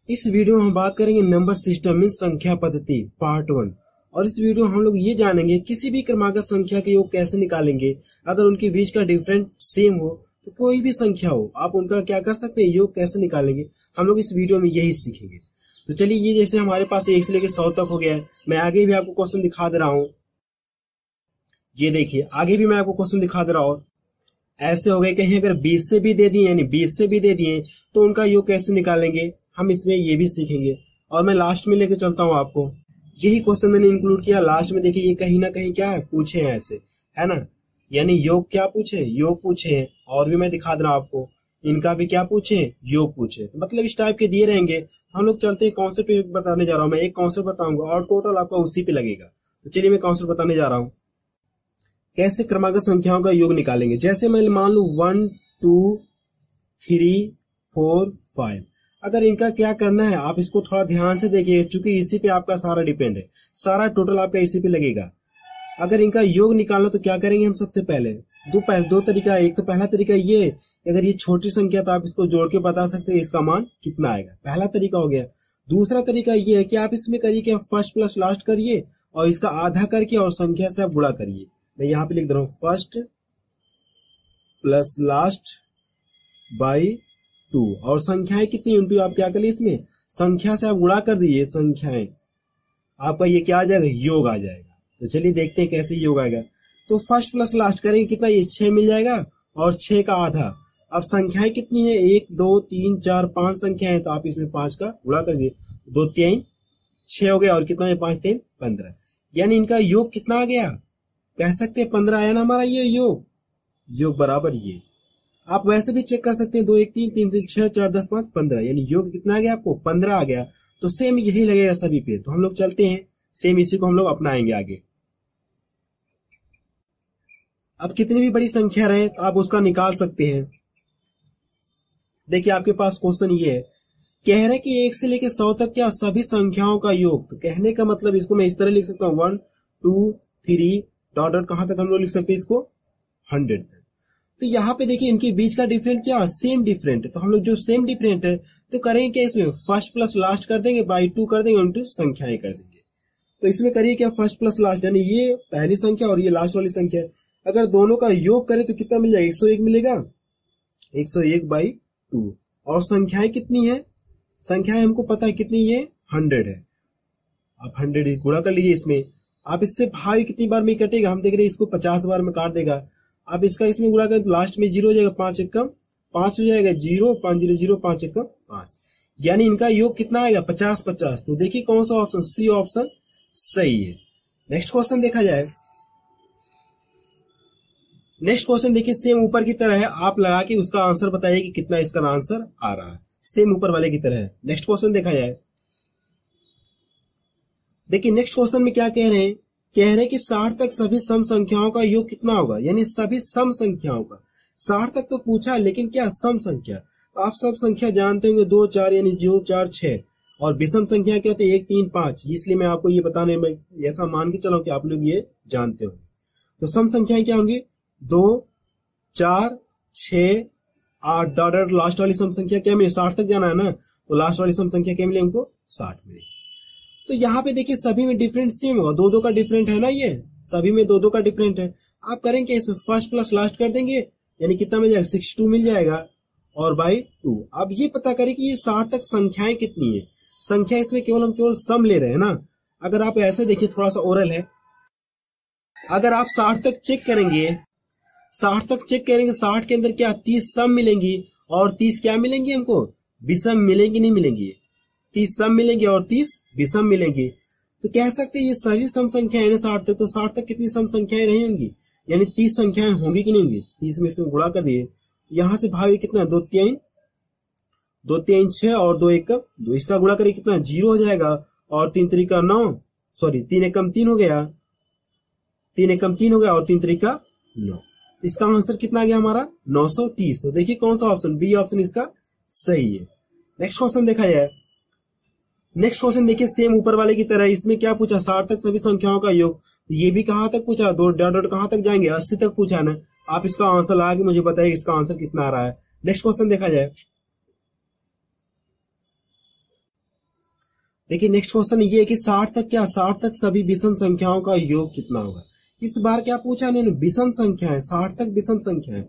इस वीडियो में हम बात करेंगे नंबर सिस्टम में संख्या पद्धति पार्ट 1। और इस वीडियो में हम लोग ये जानेंगे किसी भी क्रमागत संख्या के योग कैसे निकालेंगे। अगर उनके बीच का डिफरेंस सेम हो तो कोई भी संख्या हो आप उनका क्या कर सकते हैं, योग कैसे निकालेंगे, हम लोग इस वीडियो में यही सीखेंगे। तो चलिए, ये जैसे हमारे पास 1 से लेकर 100 तक हो गया है। मैं आगे भी आपको क्वेश्चन दिखा दे रहा हूँ। ये देखिए, आगे भी मैं आपको क्वेश्चन दिखा दे रहा हूँ। ऐसे हो गए, कहीं अगर 20 से भी दे दिए यानी 20 से भी दे दिए तो उनका योग कैसे निकालेंगे, हम इसमें ये भी सीखेंगे। और मैं लास्ट में लेके चलता हूँ आपको। यही क्वेश्चन मैंने इंक्लूड किया लास्ट में। देखिए, ये कहीं ना कहीं क्या है, पूछे हैं ऐसे, है ना। यानी योग क्या पूछे, योग पूछे हैं। और भी मैं दिखा दे रहा हूँ आपको, इनका भी क्या पूछे, योग पूछे। मतलब इस टाइप के दिए रहेंगे। हम लोग चलते हैं कॉन्सेप्ट बताने जा रहा हूँ। मैं एक कॉन्सेप्ट बताऊंगा और टोटल आपका उसी पे लगेगा। तो चलिए, मैं कॉन्सेप्ट बताने जा रहा हूँ कैसे क्रमागत संख्याओं का योग निकालेंगे। जैसे मैं मान लू 1 2 3 4 5। अगर इनका क्या करना है, आप इसको थोड़ा ध्यान से देखिए, चूंकि इसी पे आपका सारा डिपेंड है। सारा टोटल आपका इसी पे लगेगा। अगर इनका योग निकालना तो क्या करेंगे हम सबसे पहले, दो तरीका है। एक तो पहला तरीका ये, अगर ये छोटी संख्या तो आप इसको जोड़ के बता सकते हैं इसका मान कितना आएगा। पहला तरीका हो गया। दूसरा तरीका ये है कि आप इसमें करिए कि फर्स्ट प्लस लास्ट करिए और इसका आधा करके और संख्या से आप गुणा करिए। मैं यहाँ पे लिख दे रहा हूँ फर्स्ट प्लस लास्ट बाई 2 और संख्याएं कितनी इंटू आप क्या करिए, इसमें संख्या से आप गुणा कर दीजिए। संख्याएं आपका ये क्या आ जाएगा, योग आ जाएगा। तो चलिए देखते हैं कैसे योग आएगा। तो फर्स्ट प्लस लास्ट करेंगे कितना, ये 6 मिल जाएगा और 6 का आधा। अब संख्याएं कितनी है, 1 2 3 4 5 संख्या है, तो आप इसमें 5 का गुणा कर दीजिए। 2 3 6 हो गया और कितना है, 5 3 15। यानी इनका योग कितना आ गया, कह सकते हैं 15 आया ना हमारा ये योग बराबर ये। आप वैसे भी चेक कर सकते हैं, 2 1 3 3 3 6 4 10 5 15। यानी योग कितना आ गया आपको, 15 आ गया। तो सेम यही लगेगा सभी पे। तो हम लोग चलते हैं, सेम इसी को हम लोग अपनाएंगे आगे। अब कितनी भी बड़ी संख्या रहे तो आप उसका निकाल सकते हैं। देखिए, आपके पास क्वेश्चन ये है, कह रहे कि 1 से लेकर 100 तक क्या सभी संख्याओं का योग। तो कहने का मतलब इसको मैं इस तरह लिख सकता हूँ, 1 2 3 डॉट डॉट कहां तक हम लोग लिख सकते हैं इसको, 100 तक। तो यहाँ पे देखिए, इनके बीच का डिफरेंट क्या, सेम डिफरेंट है। तो हम लोग जो सेम डिफरेंट है तो करेंगे क्या, इसमें फर्स्ट प्लस लास्ट कर देंगे, बाई 2 कर देंगे, इंटू संख्याएं कर देंगे। तो इसमें करिए क्या, फर्स्ट प्लस लास्ट, यानी ये पहली संख्या और ये लास्ट वाली संख्या। अगर दोनों का योग करें तो कितना मिल जाएगा, 101 मिलेगा, 101 बाई 2। और संख्याएं कितनी है, संख्याएं हमको पता है कितनी, ये 100 है। आप 100 गुणा कर लीजिए इसमें। आप इससे भाग कितनी बार में कटेगा, हम देख रहे हैं इसको 50 बार में काट देगा। आप इसका इसमें गुणा करें तो लास्ट में 0 हो जाएगा, 5 1 5 हो जाएगा, 0 5 0 0 5 1 5। यानी इनका योग कितना आएगा, 50 50। तो देखिए कौन सा ऑप्शन, सी ऑप्शन सही है। नेक्स्ट क्वेश्चन देखा जाए। नेक्स्ट क्वेश्चन देखिए, सेम ऊपर की तरह है, आप लगा के उसका आंसर बताइए कि कितना इसका आंसर आ रहा है। सेम ऊपर वाले की तरह है। नेक्स्ट क्वेश्चन देखा जाए। देखिए नेक्स्ट क्वेश्चन में क्या कह रहे हैं, कह रहे हैं कि 60 तक सभी सम संख्याओं का योग कितना होगा। यानी सभी सम संख्याओं का, 60 तक तो पूछा है लेकिन क्या सम संख्या। तो आप सब संख्या जानते होंगे, 2 4 यानी 0 4 6। और विषम संख्या क्या होती है, 1 3 5। इसलिए मैं आपको ये बताने में ऐसा मान के चला कि आप लोग ये जानते होंगे। तो सम संख्याएं क्या होंगी, 2 4 6 8 डॉट डॉट लास्ट वाली सम संख्या क्या मिले, 60 तक जाना है ना, तो लास्ट वाली सम संख्या क्या मिले हमको, 60 मिले। तो यहाँ पे देखिए सभी में डिफरेंट सेम होगा, 2 2 का डिफरेंट है ना, ये सभी में 2 2 का डिफरेंट है। आप करेंगे इसमें फर्स्ट प्लस लास्ट कर देंगे, यानी कितना मिल जाएगा, 62 मिल जाएगा और बाई 2। अब ये पता करें कि ये 60 तक संख्याएं कितनी है। संख्या इसमें केवल हम केवल सम ले रहे हैं ना। अगर आप ऐसे देखिए, थोड़ा सा ओरल है, अगर आप 60 तक चेक करेंगे, 60 तक चेक करेंगे, 60 के अंदर क्या 30 सम मिलेंगी और 30 क्या मिलेंगी हमको, विषम मिलेंगी, नहीं मिलेंगी, 30 सम मिलेंगे और 30 विषम मिलेंगे। तो कह सकते हैं ये सारी सम संख्याएं 60 तक। तो 60 तक कितनी सम संख्याएं रही होंगी, यानी 30 संख्याएं होंगी कि नहीं होंगी। 30 में से गुणा कर दिए, यहां से भाग कितना, 2 3 6 और 2 1 2। इसका गुणा करिए कितना, 0 हो जाएगा और 3 3 9, सॉरी 3 1 3 हो गया, 3 1 3 हो गया और 3 3 9। इसका आंसर कितना आ गया हमारा, 930। तो देखिए कौन सा ऑप्शन, बी ऑप्शन इसका सही है। नेक्स्ट क्वेश्चन देखा जाए। नेक्स्ट क्वेश्चन देखिए, सेम ऊपर वाले की तरह। इसमें क्या पूछा, 60 तक सभी संख्याओं का योग। ये भी कहां तक पूछा, 2 डॉट डॉट कहां तक जाएंगे, 80 तक पूछा ना। आप इसका आंसर लगा के मुझे बताइए इसका आंसर कितना आ रहा है। नेक्स्ट क्वेश्चन देखा जाए। देखिए नेक्स्ट क्वेश्चन ये है कि 60 तक क्या, 60 तक सभी विषम संख्याओं का योग कितना होगा। इस बार क्या पूछा इन्होंने, विषम संख्या है, 60 तक विषम संख्या है।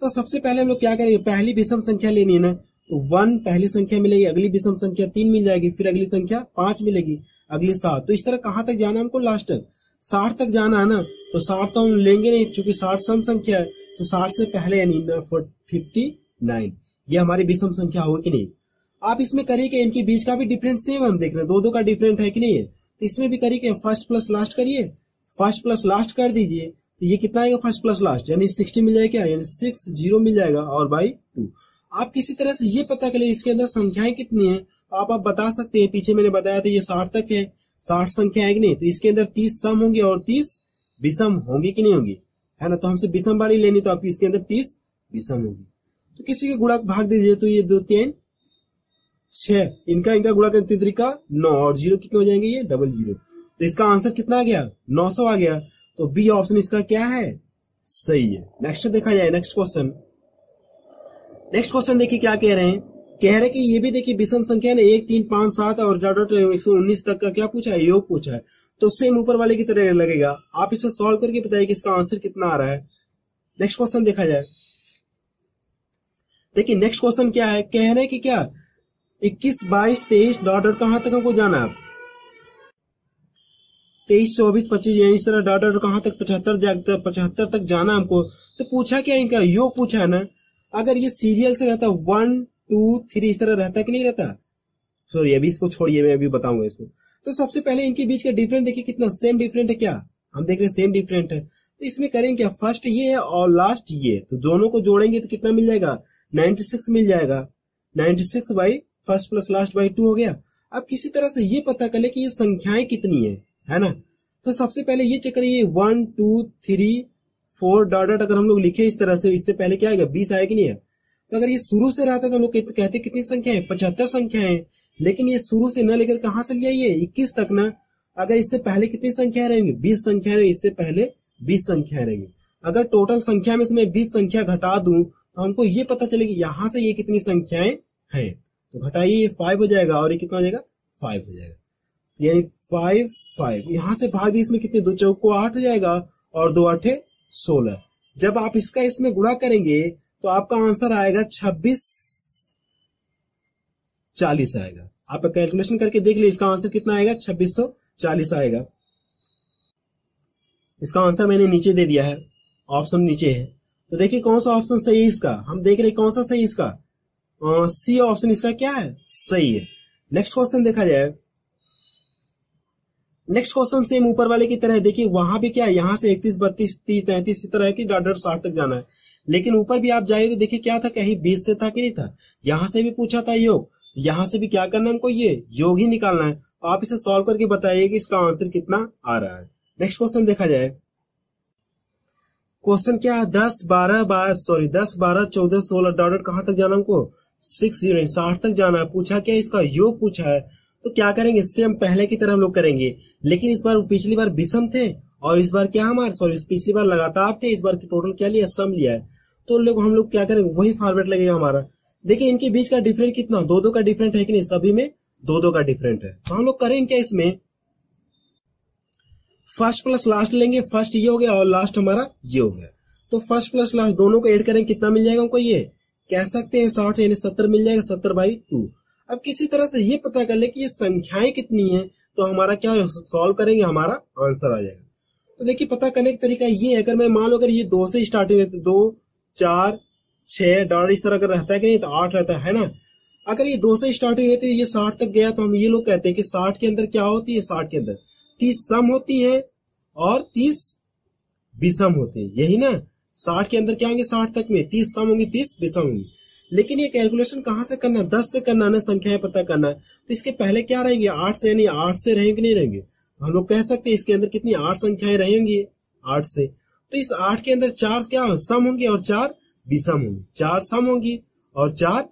तो सबसे पहले हम लोग क्या करेंगे, पहली विषम संख्या लेनी है ना, तो 1 पहली संख्या मिलेगी, अगली विषम संख्या 3 मिल जाएगी, फिर अगली संख्या 5 मिलेगी, अगली 7। तो इस तरह कहां तक जाना हमको, लास्ट तक 60 तक जाना है ना। तो 60 तो हम लेंगे नहीं क्योंकि 60 सम संख्या है, तो 60 से पहले यानी 59 ये हमारी विषम संख्या होगी कि नहीं। आप इसमें करिए कि इनके बीच का भी डिफरेंस सेम हम देख रहे हैं, दो का डिफरेंट है कि नहीं है। तो इसमें भी करिए कि फर्स्ट प्लस लास्ट करिए, फर्स्ट प्लस लास्ट कर दीजिए, तो ये कितना आएगा फर्स्ट प्लस लास्ट, यानी 60 मिल जाएगा क्या, यानी 60 मिल जाएगा और बाई 2। आप किसी तरह से ये पता करें इसके अंदर संख्याएं कितनी है, तो आप बता सकते हैं। पीछे मैंने बताया था ये 60 तक है, 60 संख्या है कि नहीं, तो इसके अंदर 30 सम होंगे और 30 विषम होंगी कि नहीं होंगी, है ना। तो हमसे विषम वाली लेनी, तो आपकी इसके अंदर 30 विषम होगी। तो किसी के गुणा भाग दीजिए, तो ये 2 3 6, इनका गुणा कर 3 का 9 और 0 कितने हो जाएंगे, ये 00। तो इसका आंसर कितना आ गया, 900 आ गया। तो बी ऑप्शन इसका क्या है, सही है। नेक्स्ट देखा जाए, नेक्स्ट क्वेश्चन देखिए क्या कह रहे हैं, कह रहे कि ये भी देखिए विषम संख्या है ना, 1 3 5 7 और 119 तक का क्या पूछा है, योग पूछा है। तो सेम ऊपर वाले की तरह लगेगा। आप इसे सॉल्व करके बताइए कि इसका आंसर कितना आ रहा है। नेक्स्ट क्वेश्चन देखा जाए, देखिए नेक्स्ट क्वेश्चन क्या है, कह रहे हैं कि क्या 21 22 23 डॉट कहां तक हमको जाना है, 23 24 25 इस तरह डॉट कहां तक 75 तक जाना हमको। तो पूछा क्या, इनका योग पूछा है ना। अगर ये सीरियल से रहता 1 2 3 इस तरह रहता कि नहीं रहता, सॉरी अभी इसको छोड़िए, मैं अभी बताऊंगा इसको। तो सबसे पहले इनके बीच का डिफरेंस देखिए कितना सेम डिफरेंट है, क्या हम देख रहे हैं सेम डिफरेंट है। तो इसमें करेंगे क्या, फर्स्ट ये है और लास्ट ये, तो दोनों को जोड़ेंगे तो कितना मिल जाएगा, 96 मिल जाएगा। 96 by first plus last by 2 हो गया। अब किसी तरह से ये पता कर ले कि ये संख्याएं कितनी है ना। तो सबसे पहले ये चेक करिए 1 2 3 4 डॉट अगर हम लोग लिखे इस तरह से, इससे पहले क्या आएगा 20 आएगा कि नहीं है। तो अगर ये शुरू से रहता तो हम लोग कहते कितनी संख्या है, 75 संख्या है। लेकिन ये शुरू से न लेकर कहां से लिया, ये 21 तक ना। अगर इससे पहले कितनी संख्या रहेंगी, 20 संख्या रहेंगी, इससे पहले 20 संख्या रहेंगी। अगर टोटल संख्या में से मैं 20 संख्या घटा दूं तो हमको ये पता चलेगी यहाँ से ये कितनी संख्याएं हैं। तो घटाइए, ये 5 हो जाएगा और ये कितना हो जाएगा, 5 हो जाएगा। यानी 5 5 यहां से भाग दी, इसमें कितने, 2 चौक को 8 हो जाएगा और 2 8 16। जब आप इसका इसमें गुणा करेंगे तो आपका आंसर आएगा 26 40 आएगा। आप कैलकुलेशन करके देख लीजिए, इसका आंसर कितना आएगा, 2640 आएगा। इसका आंसर मैंने नीचे दे दिया है, ऑप्शन नीचे है। तो देखिए कौन सा ऑप्शन सही है इसका, हम देख रहे कौन सा सही है इसका, सी ऑप्शन इसका क्या है, सही है। नेक्स्ट क्वेश्चन देखा जाए, नेक्स्ट क्वेश्चन सेम ऊपर वाले की तरह है। देखिए वहां भी क्या है, यहाँ से 31 32 30 33 इस तरह है कि डॉट 60 तक जाना है। लेकिन ऊपर भी आप जाइए तो देखिए क्या था, कहीं 20 से था कि नहीं था। यहाँ से भी पूछा था योग, यहाँ से भी क्या करना हमको, ये योग ही निकालना है। आप इसे सॉल्व करके बताइए कि इसका आंसर कितना आ रहा है। नेक्स्ट क्वेश्चन देखा जाए, क्वेश्चन क्या है, 10 12 14 16 कहां तक जाना हमको, 60 तक जाना है। पूछा क्या, इसका योग पूछा है। तो क्या करेंगे, सेम पहले की तरह हम लोग करेंगे। लेकिन इस बार पिछली बार विषम थे और इस बार क्या हमारे पिछली बार लगातार थे, इस बार की टोटल क्या लिया, सम लिया है। तो हम लोग क्या करेंगे, वही फॉर्मेट लगेगा हमारा। देखिए इनके बीच का डिफरेंट कितना, 2 का डिफरेंट है कि नहीं, सभी में 2 का डिफरेंट है। तो हम लोग करेंगे क्या, इसमें फर्स्ट प्लस लास्ट लेंगे, फर्स्ट ये हो गया और लास्ट हमारा ये हो गया। तो फर्स्ट प्लस लास्ट दोनों को ऐड करेंगे, कितना मिल जाएगा हमको, ये कह सकते हैं 60 यानी 70 मिल जाएगा, 70/2। अब किसी तरह से ये पता कर ले कि ये संख्याएं कितनी है, तो हमारा क्या सॉल्व करेंगे, हमारा आंसर आ जाएगा। तो देखिए पता करने का तरीका ये है, अगर मैं मान लो अगर ये 2 से स्टार्टिंग रहती, 2 4 6 डॉट इस तरह अगर रहता है कि नहीं, तो 8 रहता है ना। अगर ये 2 से स्टार्टिंग रहती है, ये 60 तक गया, तो हम ये लोग कहते हैं कि 60 के अंदर क्या होती है, 60 के अंदर 30 सम होती है और 30 विषम होती है, यही ना। 60 के अंदर क्या होंगे, 60 तक में 30 सम होंगी, 30 विषम होंगी। लेकिन ये कैलकुलेशन कहां से करना, 10 से करना ना, संख्याएं पता करना है। तो इसके पहले क्या रहेंगे, 8 से, यानी 8 से रहेंगे नहीं रहेंगे। तो हम लोग कह सकते हैं इसके अंदर कितनी 8 संख्याएं रहेंगी, 8 से। तो इस 8 के अंदर 4 क्या सम होंगे और 4 विषम होंगी, 4 सम होंगी और 4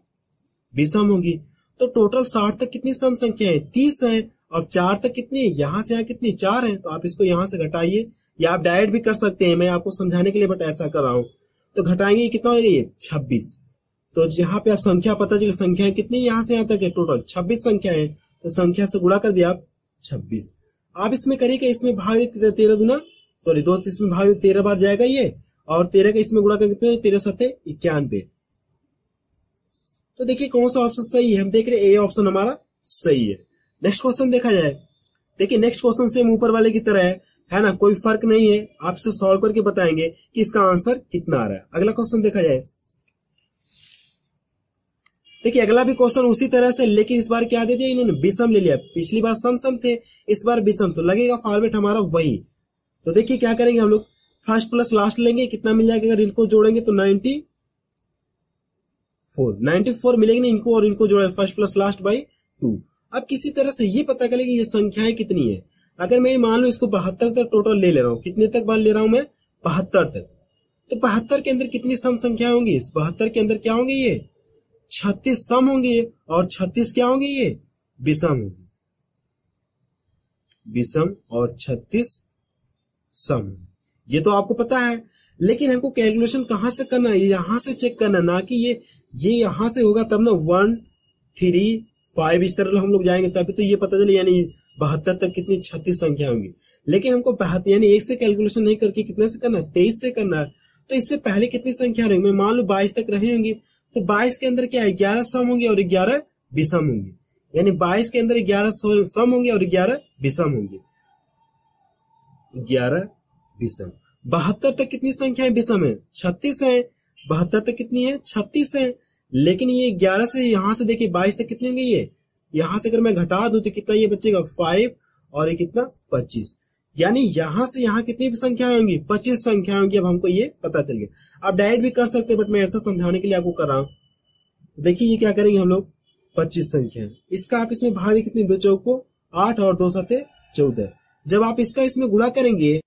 विषम होंगी। तो टोटल 60 तक कितनी सम संख्याएं, 30 है और 4 तक कितनी, यहां से यहाँ कितनी, 4 है। तो आप इसको यहां से घटाइए, या आप डायरेक्ट भी कर सकते हैं, मैं आपको समझाने के लिए बट ऐसा कर रहा हूं। तो घटाएंगे कितना हो जाएगा, ये 26। तो जहां पे आप संख्या पता चले, संख्या कितनी यहां से यहां तक है, टोटल 26 संख्या है। तो संख्या से गुणा कर दिया आप 26। आप इसमें करिए कि इसमें भाग 13 दूना सॉरी 2 इसमें भाग 13 बार जाएगा ये, और 13 का इसमें गुणा कर कितने 13 7 91। तो देखिए कौन सा ऑप्शन सही है, हम देख रहे ए ऑप्शन हमारा सही है। नेक्स्ट क्वेश्चन देखा जाए। देखिए नेक्स्ट क्वेश्चन सेम ऊपर वाले की तरह है ना, कोई फर्क नहीं है, आपसे सॉल्व करके बताएंगे कि इसका आंसर कितना आ रहा है। अगला क्वेश्चन देखा जाए। देखिए अगला भी क्वेश्चन उसी तरह से, लेकिन इस बार क्या दे दिया इन्होंने, विषम ले लिया। पिछली बार सम थे, इस बार विषम, तो लगेगा फॉर्मेट हमारा वही। तो देखिए क्या करेंगे हम लोग, फर्स्ट प्लस लास्ट लेंगे, कितना मिल जाएगा अगर इनको जोड़ेंगे तो 94 मिलेंगे ना इनको, और इनको जोड़े फर्स्ट प्लस लास्ट बाई 2। अब किसी तरह से ये पता करें कि ये संख्याएं कितनी है। अगर मैं मान लो इसको 72 तक टोटल ले रहा हूँ, कितने तक बार ले रहा हूं मैं, 72 तक, तो 72 के अंदर कितनी सम संख्या होंगी, इस 72 के अंदर क्या होंगे, ये 36 सम होंगे, और 36 क्या होंगे, ये विषम होंगे, विषम और 36 सम। ये तो आपको पता है, लेकिन हमको कैलकुलेशन कहां से करना है, यहां से चेक करना, ना कि ये यहां से होगा तब ना 1 3 5 इस तरह हम लोग जाएंगे तभी तो ये पता चले, यानी 72 तक कितनी 36 संख्या होंगी। लेकिन हमको 72 यानी 1 से कैलकुलेशन नहीं करके कितने से करना है, 23 से करना है। तो इससे पहले कितनी संख्या रहेंगी, मैं मान लो 22 तक रहे होंगी, तो 22 के अंदर क्या है, 11 सम होंगे और 11 विषम होंगे, यानी 22 के अंदर 11 सम होंगे और 11 विषम होंगे, 11 विषम। 72 तक कितनी संख्या है विषम है, 36 है। 72 तक कितनी है, 36 है। लेकिन ये 11 से यहां से देखिए 22 तक कितने होंगे, ये यहां से अगर मैं घटा दूं तो कितना ये बचेगा 5, और ये कितना 25, यानी यहां से यहां कितनी भी संख्या होंगी, 25 संख्या होंगी। अब हमको ये पता चल गया। आप डायरेक्ट भी कर सकते हैं, बट मैं ऐसा समझाने के लिए आपको कर रहा हूं। देखिए ये क्या करेंगे हम लोग, 25 संख्या, इसका आप इसमें भाग कितनी, 2 चौक को 8 और 2 7 14। जब आप इसका इसमें गुणा करेंगे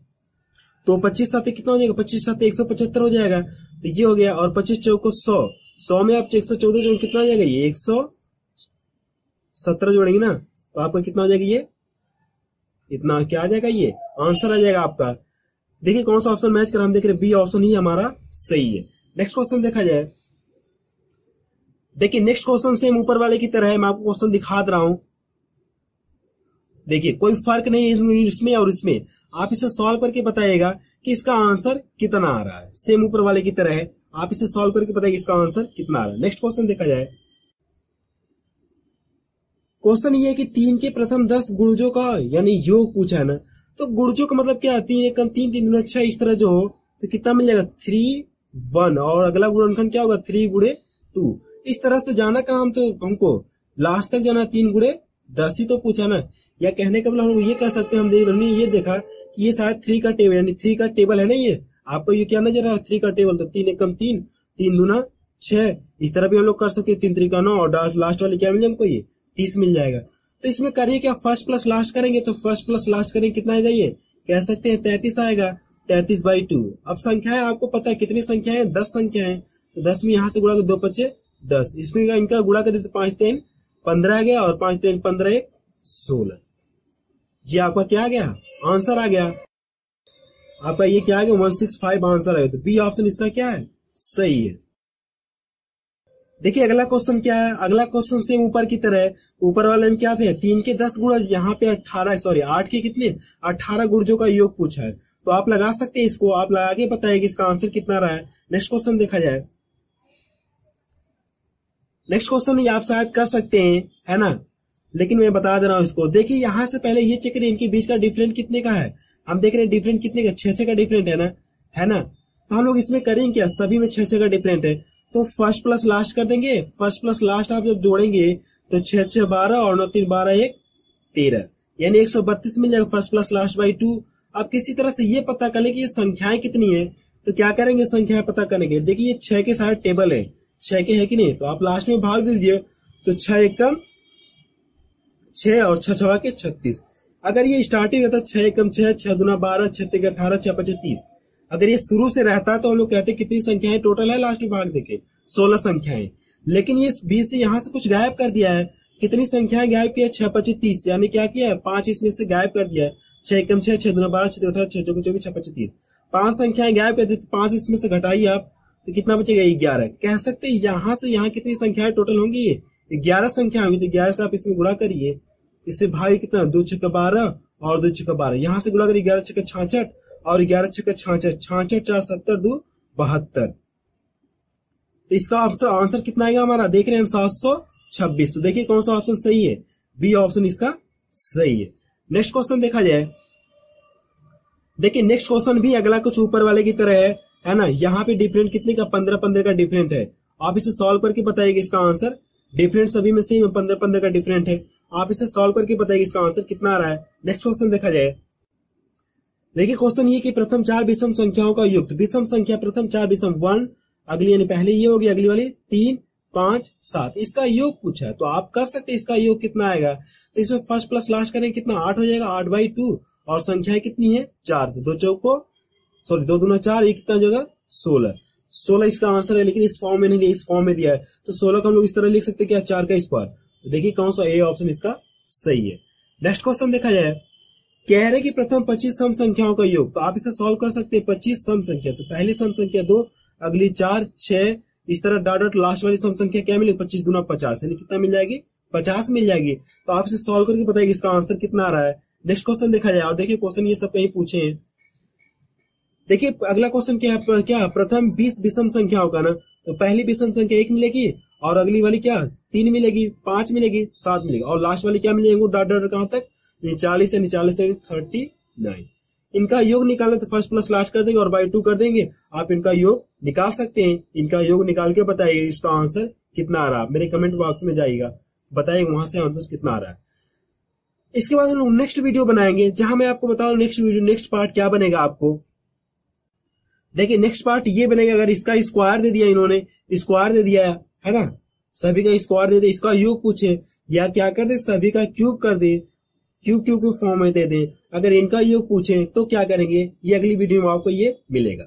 तो 25 7 कितना हो जाएगा, 25 7 175 हो जाएगा, तो ये हो गया। और 25 चौक को 100 में आप 114 जोड़ कितना हो जाएगा, ये 117 जोड़ेंगे ना, तो आपका कितना हो जाएगा, ये इतना क्या आ जाएगा, ये आंसर आ जाएगा आपका। देखिए कौन सा ऑप्शन मैच कर, हम देख रहे बी ऑप्शन ही हमारा सही है। नेक्स्ट क्वेश्चन देखा जाए। देखिए नेक्स्ट क्वेश्चन सेम ऊपर वाले की तरह है, मैं आपको क्वेश्चन दिखा दे रहा हूं। देखिए कोई फर्क नहीं है इसमें और इसमें, आप इसे सॉल्व करके बताइएगा कि इसका आंसर कितना आ रहा है। सेम ऊपर वाले की तरह है, आप इसे सॉल्व करके बताइए इसका आंसर कितना आ रहा है। नेक्स्ट क्वेश्चन देखा जाए। क्वेश्चन ये है कि 3 के प्रथम 10 गुणजों का यानी योग पूछा है ना, तो गुणजों का मतलब क्या है, 3 एकम 3 3 गुना 6 इस तरह जो हो तो कितना मिल जाएगा 3 1, और अगला गुणनखंड क्या होगा 3 गुणे 2। इस तरह से जाना का हम तो हमको लास्ट तक जाना, 3 गुणे 10 ही तो पूछा ना। या कहने का मतलब हम ये कह सकते हैं, हमने ये देखा कि ये शायद 3 का टेबल यानी 3 का टेबल है ना, ये आपको ये क्या नजर आ रहा है 3 का टेबल, तो 3 एकम 3 3 दूना 6 इस तरह भी हम लोग कर सकते हैं, 3 3 का 9 और लास्ट वाले क्या मिल जाए हमको, ये 30 मिल जाएगा। तो इसमें करिए क्या, फर्स्ट प्लस लास्ट करेंगे, तो फर्स्ट प्लस लास्ट करेंगे कितना आएगा, ये कह सकते हैं 33 आएगा, 33/2। अब संख्याएं आपको पता है कितनी संख्या है, 10 संख्या है, तो 10 में यहां से गुणा कर 2 5 10, इसमें इनका गुणा कर तो 5 3 15 आ गया, और 5 3 15 1 16। जी आपका क्या आ गया, आंसर आ गया आपका, ये क्या आ गया 165 आंसर है। तो बी ऑप्शन इसका क्या है, सही है। देखिए अगला क्वेश्चन क्या है, अगला क्वेश्चन सेम ऊपर की तरह है। ऊपर वाले में क्या थे, 3 के 10 गुणा, यहाँ पे 8 के कितने 18 गुणजों का योग पूछा है, तो आप लगा सकते हैं इसको, आप लगा के बताइए इसका आंसर कितना रहा है। नेक्स्ट क्वेश्चन देखा जाए। नेक्स्ट क्वेश्चन आप शायद कर सकते हैं, है ना, लेकिन मैं बता दे रहा हूं इसको। देखिए यहां से पहले ये चेक करें इनके बीच का डिफरेंट कितने का है, हम देख रहे हैं डिफरेंट कितने का, 6 का डिफरेंट है ना। तो हम लोग इसमें करेंगे क्या, सभी में 6 का डिफरेंट है, तो फर्स्ट प्लस लास्ट कर देंगे। फर्स्ट प्लस लास्ट आप जब जोड़ेंगे तो 6 6 12 और 9 3 12 1 13, यानी 132 मिल जाएगा फर्स्ट प्लस लास्ट बाई 2। आप किसी तरह से ये पता कर ले कि ये संख्याएं कितनी है, तो क्या करेंगे, संख्याएं पता करने के। देखिए ये 6 के साथ टेबल है, 6 के है कि नहीं, तो आप लास्ट में भाग दीजिए, तो 6 एकम 6 और 6 6 के 36। अगर ये स्टार्टिंग रहता 6 एकम 6 6 दूना 12 6 3 18 6 5 30, अगर ये शुरू से रहता तो हम लोग कहते कितनी संख्याएं टोटल है, लास्ट में भाग देके 16 संख्याएं। लेकिन ये 20 से यहां से कुछ गायब कर दिया है, कितनी संख्याएं गायब किया, 6 5 30, यानी क्या किया है 5 इसमें से गायब कर दिया है। 6 एकम 6 6 दूना 12 6 3 18 6 4 24 6 5 30, 5 संख्याएं गायब कर दी, 5 इसमें से घटाइए आप तो कितना बचेगा 11। कह सकते हैं यहां से यहां कितनी संख्याएं टोटल होंगी, ये 11 संख्या होंगी, तो 11 से आप इसमें गुणा करिए इससे भाई कितना 2 छक्का 12 और 2 छक्का 12, यहाँ से गुणा करें 11 छक्का 66 और 11 छक्का 66, 66 4 70 2 72। तो इसका आंसर कितना आएगा हमारा, देख रहे हैं हम 726। तो देखिए कौन सा ऑप्शन सही है, बी ऑप्शन इसका सही है। नेक्स्ट क्वेश्चन देखा जाए, देखिए नेक्स्ट क्वेश्चन भी अगला कुछ ऊपर वाले की तरह है ना। यहाँ पे डिफरेंट कितने का, 15-15 का डिफरेंट है। आप इसे सॉल्व करके बताइएगा इसका आंसर, डिफरेंट सभी में सेम है, 15-15 का डिफरेंट है। आप इसे सॉल्व करके बताइए इसका आंसर कितना आ रहा है। नेक्स्ट क्वेश्चन देखा जाए, देखिए क्वेश्चन ये कि प्रथम 4 विषम संख्याओं का युक्त, विषम संख्या प्रथम 4 विषम 1, अगली यानी पहले ये होगी, अगली वाली 3 5 7, इसका योग पूछा है। तो आप कर सकते हैं इसका योग कितना आएगा। तो इसमें फर्स्ट प्लस लास्ट करेंगे कितना, 8 हो जाएगा, 8/2 और संख्याएं कितनी है 4, 2 चौको 2 दूना 4, ये कितना जगह 16 इसका आंसर है। लेकिन इस फॉर्म में नहीं दिया, इस फॉर्म में दिया है। तो 16 को हम लोग इस तरह लिख सकते हैं क्या, 4 का स्क्वायर। तो देखिए कौन सा ए ऑप्शन इसका सही है। नेक्स्ट क्वेश्चन देखा जाए, कह रहे कि प्रथम 25 सम संख्याओं का योग। तो आप इसे सॉल्व कर सकते हैं, 25 सम संख्या, तो पहली सम संख्या 2, अगली 4 6, इस तरह डॉट डॉट लास्ट वाली सम संख्या क्या मिलेगी, 25 गुना 50, यानी कितना मिल जाएगी, 50 मिल जाएगी। तो आप इसे सॉल्व करके बताइए इसका आंसर कितना आ रहा है। नेक्स्ट क्वेश्चन देखा जाए, और देखिए क्वेश्चन ये सब कहीं पूछे हैं। देखिए अगला क्वेश्चन क्या है, क्या प्रथम 20 विषम संख्याओं का ना। तो पहली विषम संख्या 1 मिलेगी और अगली वाली क्या 3 मिलेगी, 5 मिलेगी, 7 मिलेगी और लास्ट वाली क्या मिलेगी डॉट डॉट कहां तक, 40 यानी 40 से 39। इनका योग निकालना तो फर्स्ट प्लस लास्ट कर देंगे और बाई 2 कर देंगे। आप इनका योग निकाल सकते हैं, इनका योग निकाल के बताइए इसका आंसर कितना आ रहा है। मेरे कमेंट बॉक्स में जाइएगा, बताइए वहां से आंसर कितना आ रहा है। इसके बाद हम लोग नेक्स्ट वीडियो बनाएंगे जहां मैं आपको बताऊं नेक्स्ट पार्ट क्या बनेगा। आपको देखिए नेक्स्ट पार्ट ये बनेगा, अगर इसका स्क्वायर दे दिया, इन्होंने स्क्वायर दे दिया है ना, सभी का स्क्वायर दे दे, इसका योग पूछे, या क्या कर दे सभी का क्यूब कर दे, क्यूब फॉर्म में दे दे। अगर इनका योग पूछे तो क्या करेंगे, ये अगली वीडियो में आपको ये मिलेगा।